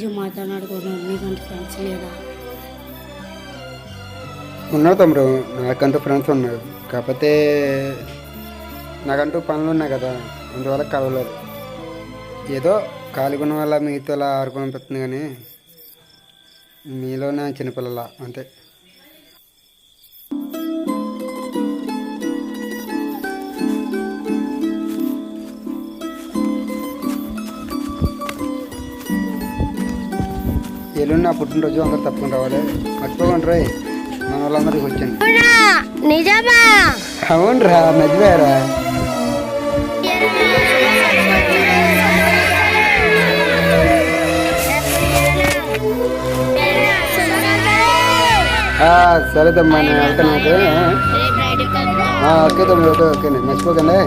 పుట్టినరోజు మాట్లాడుకున్నాను, నీకంటే ఫ్రెండ్స్ లేదా? ఉన్నావు తమ్ముడు, నాకంటూ ఫ్రెండ్స్ ఉన్నారు. కాకపోతే నాకంటూ పనులు ఉన్నాయి కదా, అందువల్ల కలవలేదు. ఏదో ఖాళీగా ఉన్న వల్ల మీతో అలా ఆడుకోనిపిస్తుంది, కానీ మీలోనే చిన్నపిల్లల అంతే. ఎల్లుండి నా పుట్టినరోజు, అందరు తప్పకుండా రావాలి. మర్చిపోకండి రోయ్, మన వాళ్ళందరికీ వచ్చాను. నిజమా? అవునరా, నిజమేరా. సరే తమ్మా, నేను వెళ్తాను. ఓకే తమ్ముడు, ఓకే ఓకే, మర్చిపోకండి.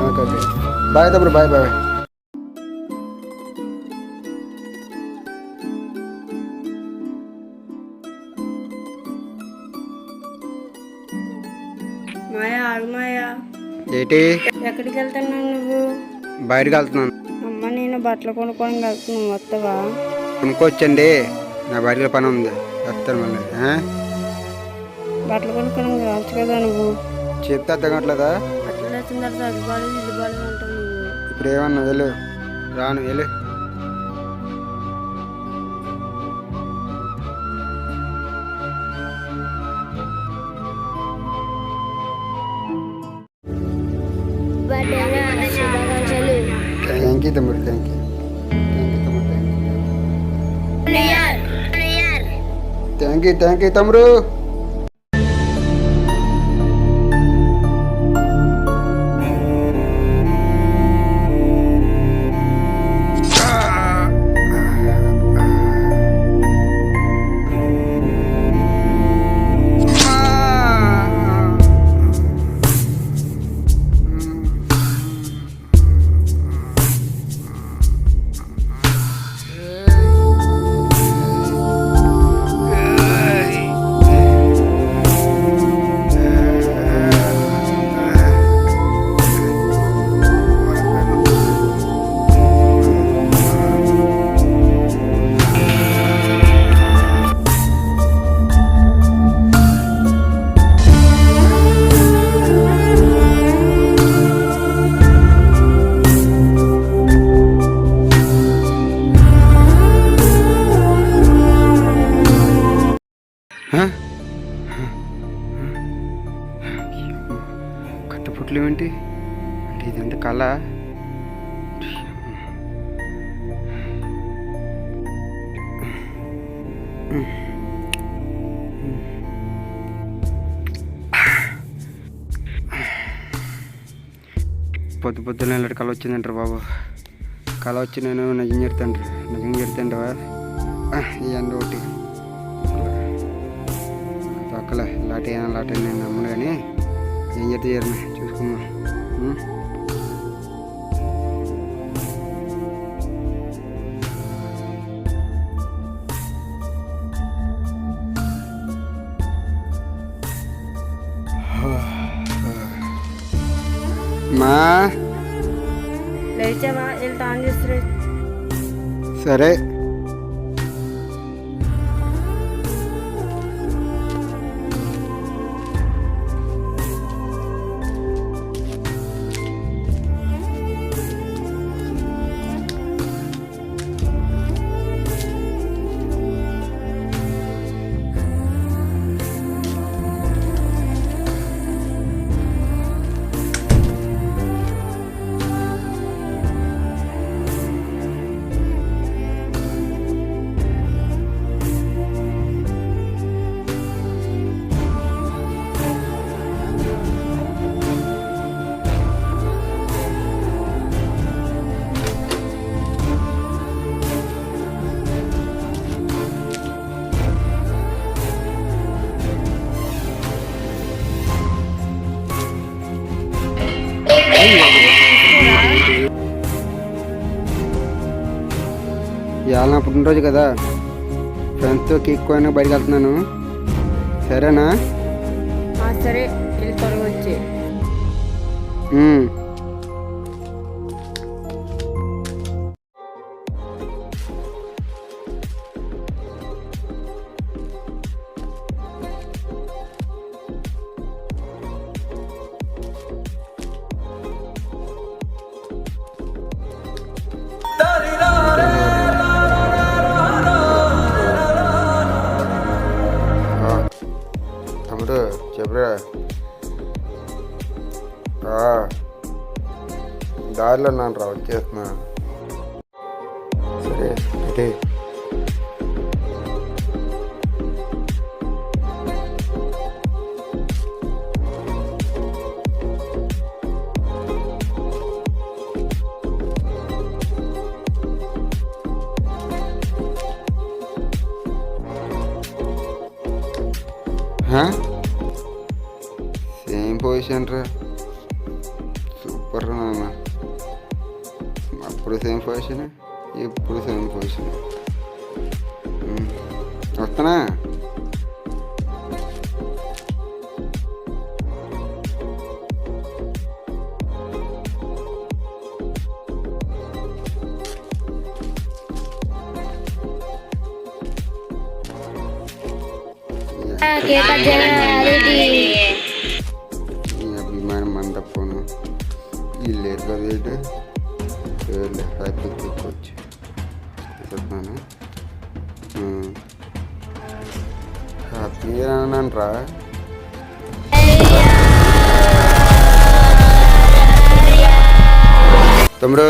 ఓకే ఓకే, బాయ్ తమ్ముడు, బాయ్ బాయ్. మాయా, ఆగు మాయా. ఏంటి? ఎక్కడికి వెళ్తున్నావు నువ్వు? బయటకు వెళ్తున్నాను. అమ్మ నేను బట్టలు కొనుక్కొని వెళ్తున్నాను, వస్తావా? కొనుక్కోవచ్చండి, నా బయటకు పని ఉంది, వస్తాను మళ్ళీ. బట్టలు కొనుక్కొని రావచ్చు కదా నువ్వు. చెప్తే అర్థం కావట్లేదా? బట్టలు వచ్చిన తర్వాత అది బాలేదు ఇది బాలేదు అంటావు నువ్వు. ఇప్పుడు ఏమన్నా వెళ్ళు, రాను వెళ్ళు. థ్యాంక్ యూ తమ్ముడు, థ్యాంక్ యూ, థ్యాంక్ యూ తమ్ముడు, థ్యాంక్ యూ, థ్యాంక్ యూ తమ్ముడు. కట్టుపుట్లు ఏమిటి అంటే, ఇదంతా కళ? పొద్దునే ఇలాంటి కళ వచ్చిందంటారు బాబు. కళ వచ్చి నేను నిజం చెప్తాండ్రా. ఈ అండి ఒకటి పక్కలే లాటే నేను నమ్మను, కానీ ఏం చెప్తే చూసుకుందాం. మా లేచావా? వెళ్తా ఆన్ చేస్తే. సరే. ఇవాళ నా పుట్టినరోజు కదా, ఫ్రెండ్స్తో కేక్ కొని బయటకు వెళ్తున్నాను. సరేనా? సరే, వెళ్ళి త్వరగా వచ్చి. దారిలో ఉన్నాను రా, వచ్చేస్తున్నా. సరే అంటే సేమ్ పొజిషన్ రా, సూపర్ రా నాన్న. అప్పుడు సేమ్ పొజిషన్, ఇప్పుడు సేమ్ పొజిషన్. వస్తానా? కేక్ కట్ చేయాలి. ఈ అభిమానం మండపోను వీళ్ళు లేరు కదా, ఏంటి హ్యాపీ తీసుకోవచ్చు. చెప్తున్నాను హ్యాపీగా అన్నాను రా. తమ్ముడు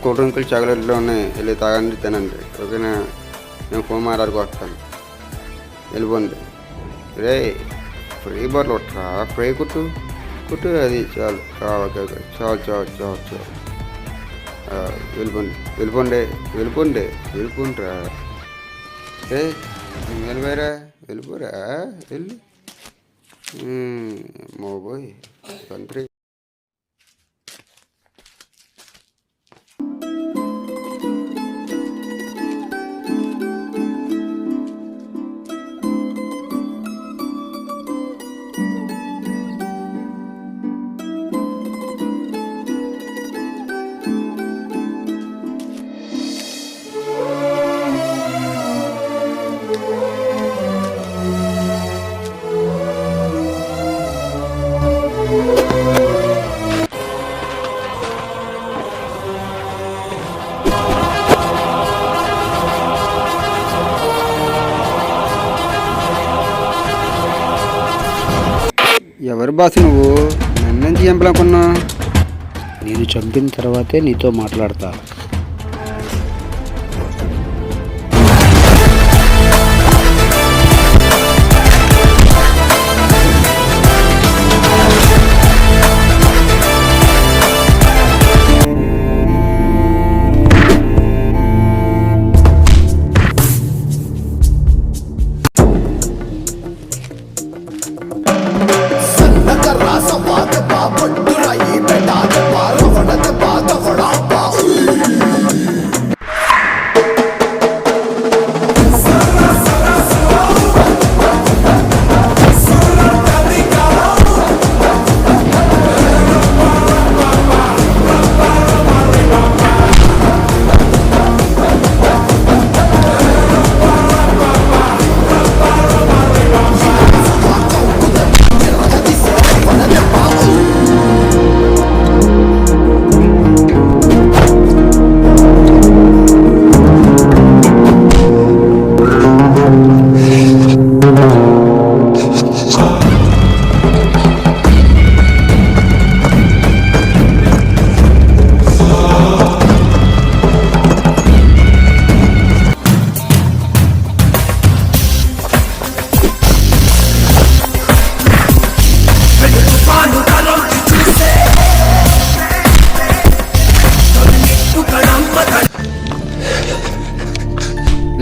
కూల్ డ్రింకులు చాక్లెట్లు ఉన్నాయి, వెళ్ళి తాగండి తినండి, ఓకేనా? నేను ఫోన్ మాట్లాడుకొస్తాను, వెళ్ళిపోండి. రే ఫ్రీ బాటిల్ కొట్టరా, ఫ్రై కుట్టు కుట్టు, అది చాలు. ఓకే ఓకే, చాలు చాలు చాలు చాలు. వెళ్ళిపోండి వెళ్ళిపోండిరా. ఏ వెళ్ళిపోయారా, వెళ్ళిపోరా, వెళ్ళి మోబోయ్ కంట్రీ. ఎవరు బాసు నువ్వు? నన్ను చంపాలనుకున్నావు? నేను చంపిన తర్వాతే నీతో మాట్లాడతా.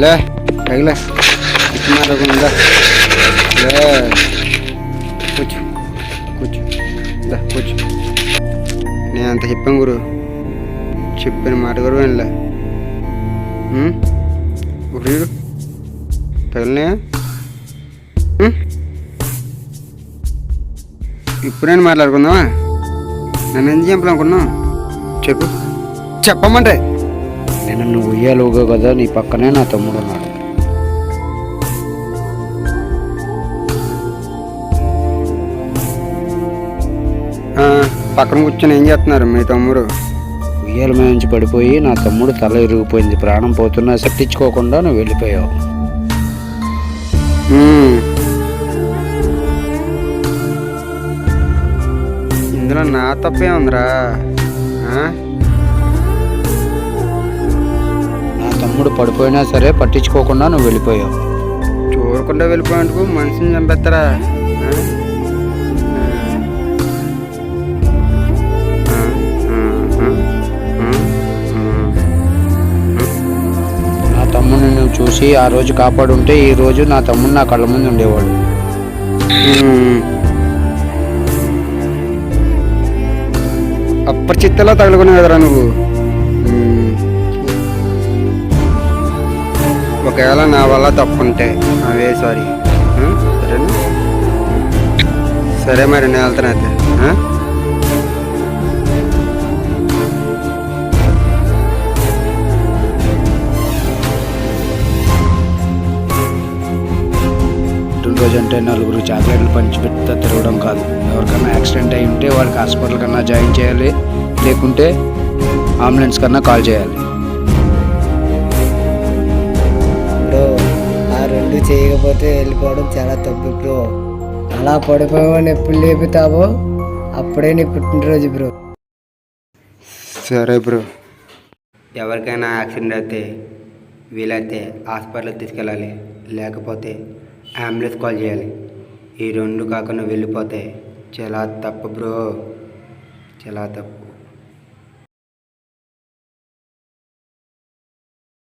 లే తగిలే ఇచ్చినారకుండా లే కూర్చో కూర్చో కూర్చో. నేను అంత చెప్పాను గురు, చెప్పిన మాట గురు వెళ్ళా. ఒకరు తగిలినా ఇప్పుడైనా మాట్లాడుకుందామా? నన్ను ఎందుకు చంపాలనుకున్నావు చెప్పు, చెప్పమంటే. నేను నువ్వు ఉయ్యాలుగా కదా, నీ పక్కనే నా తమ్ముడు ఉన్నాడు. పక్కన కూర్చొని ఏం చేస్తున్నారు మీ తమ్ముడు? ఉయ్యాల మీద నుంచి పడిపోయి నా తమ్ముడు తల ఇరిగిపోయింది, ప్రాణం పోతున్నా పట్టించుకోకుండా నువ్వు వెళ్ళిపోయావు. ఇందులో నా తప్పే ఉందిరా. ఆ? నా తమ్ముడు పడిపోయినా సరే పట్టించుకోకుండా నువ్వు వెళ్ళిపోయావు. చూడకుండా వెళ్ళిపోయేందుకు మనిషిని చంపేస్తారా? ఆ? ఆ? ఆ? ఆ? నా తమ్ముడిని నువ్వు చూసి ఆ రోజు కాపాడుంటే ఈ రోజు నా తమ్ముడు నా కళ్ళ ముందు ఉండేవాడు. అప్పటిచిత్తలా తగులుకున్నావు కదరా నువ్వు. ఒకవేళ నా వల్ల తప్పుంటే అవే సారీ. సరేనా? సరే మరి నేను వెళ్తాను అయితే. పుట్టినరోజు అంటే నలుగురు చాక్లెట్లు పంచిపెడితే తిరగడం కాదు. ఎవరికైనా యాక్సిడెంట్ అయి ఉంటే వాళ్ళకి హాస్పిటల్ కన్నా జాయిన్ చేయాలి, లేకుంటే అంబులెన్స్ కన్నా కాల్ చేయాలి. బ్రో ఆ రెండు చేయకపోతే వెళ్ళిపోవడం చాలా తప్పు బ్రో. అలా పడిపోయామని ఎప్పుడు లేపుతావో అప్పుడే నీ పుట్టినరోజు బ్రో. సరే బ్రో. ఎవరికైనా యాక్సిడెంట్ అయితే వీలైతే హాస్పిటల్కి తీసుకెళ్ళాలి, లేకపోతే అంబులెన్స్ కాల్ చేయాలి. ఈ రెండు కాకుండా వెళ్ళిపోతే చాలా తప్పు బ్రో, చాలా తప్పు.